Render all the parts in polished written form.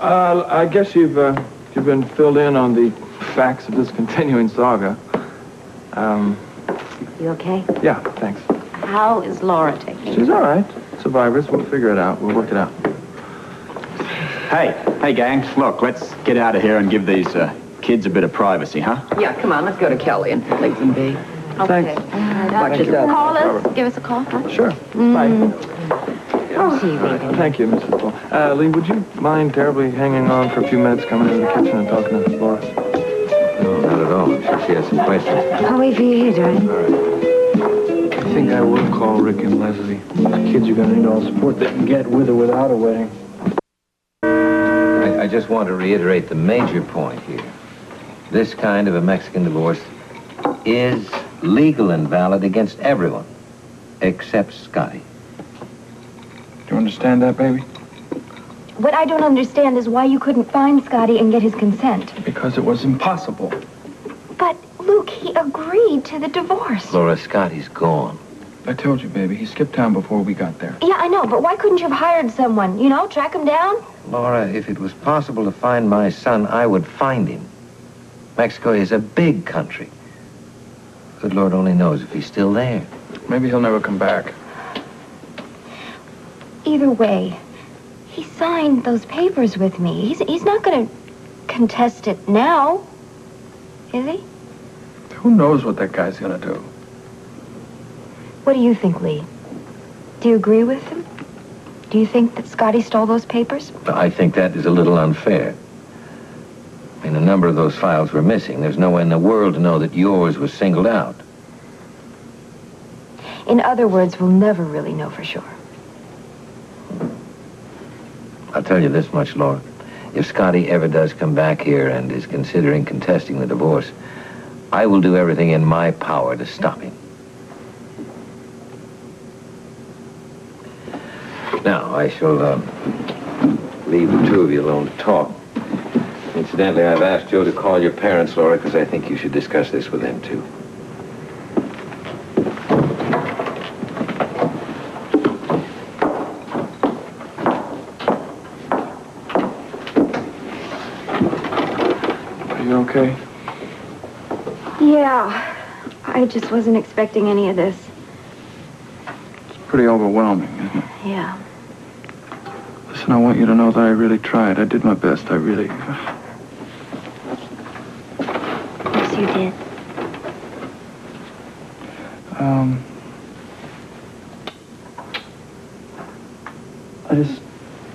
I guess you've been filled in on the facts of this continuing saga. You okay? Yeah, thanks. How is Laura taking it? She's all right. Survivors, we'll figure it out. We'll work it out. Hey, gang, look, let's get out of here and give these kids a bit of privacy, huh? Yeah, come on, let's go to Kelly and Lakeland B. Okay. Thanks. Watch yourself. Call us. Give us a call. Huh? Sure. Bye. I'll see you later. Thank you, Mrs. Paul. Lee, would you mind terribly hanging on for a few minutes, coming into the kitchen and talking to Laura? No, not at all. I'm sure she has some questions. I'll wait for you here, darling. All right. I think I will call Rick and Lesley. The kids are going to need all the support they can get with or without a wedding. I just want to reiterate the major point here. This kind of a Mexican divorce is legal and valid against everyone, except Scotty. Do you understand that, baby? What I don't understand is why you couldn't find Scotty and get his consent. Because it was impossible. But, Luke, he agreed to the divorce. Laura, Scotty's gone. I told you, baby. He skipped town before we got there. Yeah, I know, but why couldn't you have hired someone? You know, track him down? Laura, if it was possible to find my son, I would find him. Mexico is a big country. Good Lord only knows if he's still there. Maybe he'll never come back. Either way, he signed those papers with me. He's not going to contest it now, is he? Who knows what that guy's going to do? What do you think, Lee? Do you agree with him? Do you think that Scotty stole those papers? I think that is a little unfair. I mean, a number of those files were missing. There's no way in the world to know that yours was singled out. In other words, we'll never really know for sure. I'll tell you this much, Laura. If Scotty ever does come back here and is considering contesting the divorce, I will do everything in my power to stop him. Now, I shall leave the two of you alone to talk. Incidentally, I've asked Joe to call your parents, Laura, because I think you should discuss this with them, too. Are you okay? Yeah, I just wasn't expecting any of this. It's pretty overwhelming, isn't it? Yeah. Listen, I want you to know that I really tried. I did my best. I really... Yes, you did.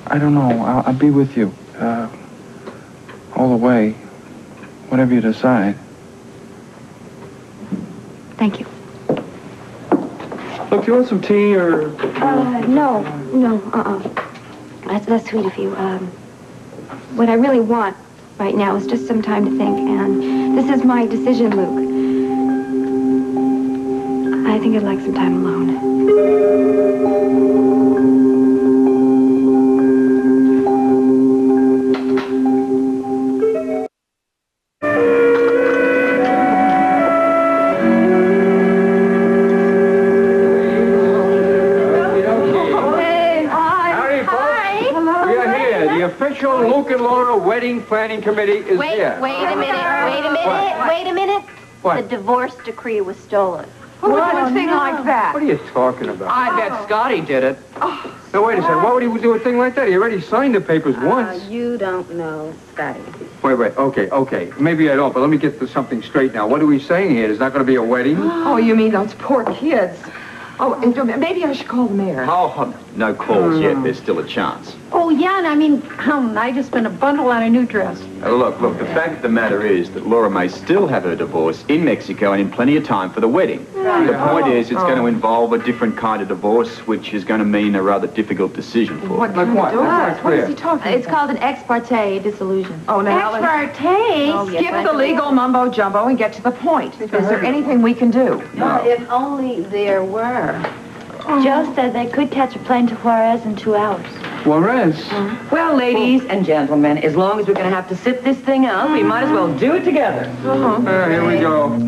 I don't know. I'll be with you. All the way. Whatever you decide. Thank you. Look, do you want some tea or... No. That's sweet of you. What I really want right now is just some time to think, and this is my decision, Luke. I think I'd like some time alone. Luke and Laura Wedding Planning Committee is here. Wait a minute. What? The divorce decree was stolen. Who would do a thing like that? What are you talking about? I bet Scotty did it. Now, wait a second. Why would he do a thing like that? He already signed the papers once. You don't know Scotty. Wait. Okay. Maybe I don't, but let me get to something straight now. What are we saying here? There's not going to be a wedding? Oh, you mean those poor kids? Oh, and maybe I should call the mayor. Oh, no calls yet. There's still a chance. Oh, yeah, and I mean, I just spent a bundle on a new dress. Look, the fact of the matter is that Laura may still have her divorce in Mexico and in plenty of time for the wedding. Right. The point is, it's going to involve a different kind of divorce, which is going to mean a rather difficult decision for her. Like what? What is he talking about? It's called an ex parte dissolution. Oh, now, Ex parte? skip the legal mumbo-jumbo and get to the point. Is there anything we can do? Well, if only there were. Joe said they could catch a plane to Juarez in 2 hours. Juarez? Well, ladies and gentlemen, as long as we're going to have to sit this thing out, we might as well do it together. Here we go.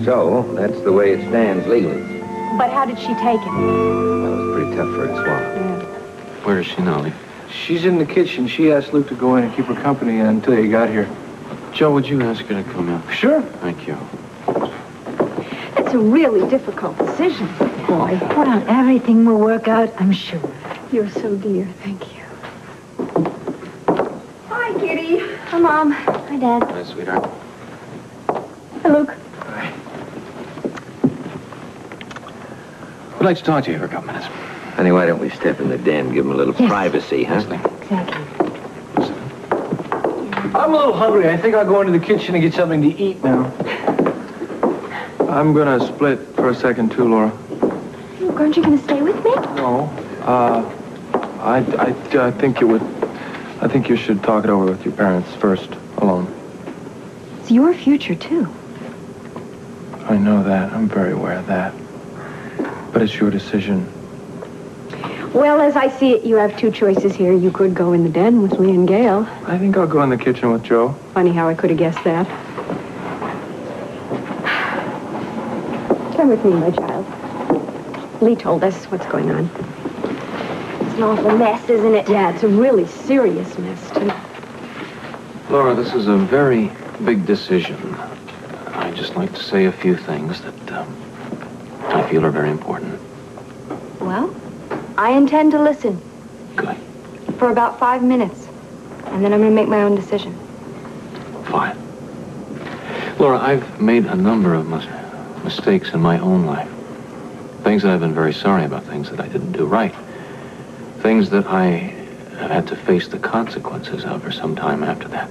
So, that's the way it stands legally. But how did she take it? Well, it was pretty tough for her to swallow. Where is she now, Lee? She's in the kitchen. She asked Luke to go in and keep her company until you got here. Joe, would you ask her to come in? Sure. Thank you. It's a really difficult decision, boy. Well, everything will work out, I'm sure. You're so dear. Thank you. Hi, Kitty. Hi, Mom. Hi, Dad. Hi, sweetheart. Hi, Luke. I'd like to talk to you for a couple minutes. Honey, why don't we step in the den and give him a little privacy, huh? Exactly. I'm a little hungry. I think I'll go into the kitchen and get something to eat now. I'm gonna split for a second, too, Laura. Luke, aren't you going to stay with me? No. I think you would... I think you should talk it over with your parents first, alone. It's your future, too. I know that. I'm very aware of that. But it's your decision. Well, as I see it, you have two choices here. You could go in the den with Lee and Gail. I think I'll go in the kitchen with Joe. Funny how I could have guessed that. Come with me, my child. Lee told us what's going on. It's an awful mess, isn't it? Yeah, it's a really serious mess, too. Laura, this is a very big decision. I'd just like to say a few things that I feel are very important. Well, I intend to listen. Good. For about 5 minutes. And then I'm going to make my own decision. Fine. Laura, I've made a number of mistakes in my own life. Things that I've been very sorry about, things that I didn't do right. Things that I have had to face the consequences of for some time after that.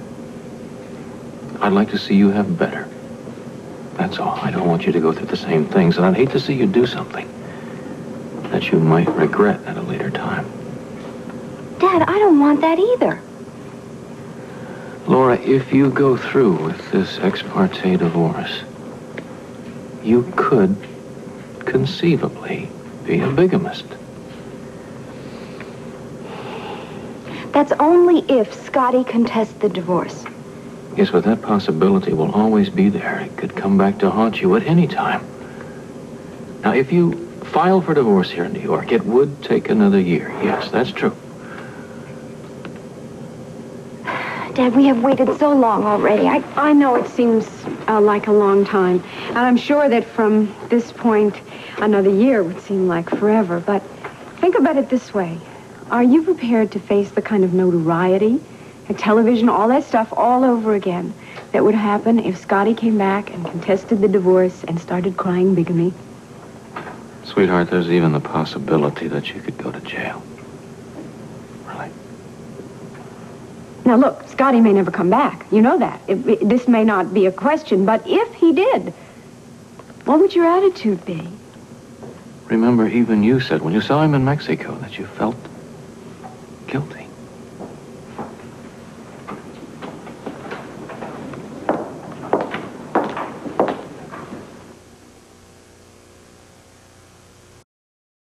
I'd like to see you have better. That's all. I don't want you to go through the same things, and I'd hate to see you do something that you might regret at a later time. Dad, I don't want that either. Laura, if you go through with this ex parte divorce, you could conceivably be a bigamist. That's only if Scotty contests the divorce. Yes, but that possibility will always be there. It could come back to haunt you at any time. Now, if you file for divorce here in New York, it would take another year. Yes, that's true. Dad, we have waited so long already. I know it seems like a long time. And I'm sure that from this point, another year would seem like forever. But think about it this way. Are you prepared to face the kind of notoriety, television, all that stuff all over again that would happen if Scotty came back and contested the divorce and started crying bigamy? Sweetheart, there's even the possibility that you could go to jail. Really? Now, look, Scotty may never come back. You know that. This may not be a question, but if he did, what would your attitude be? Remember, even you said when you saw him in Mexico that you felt guilty.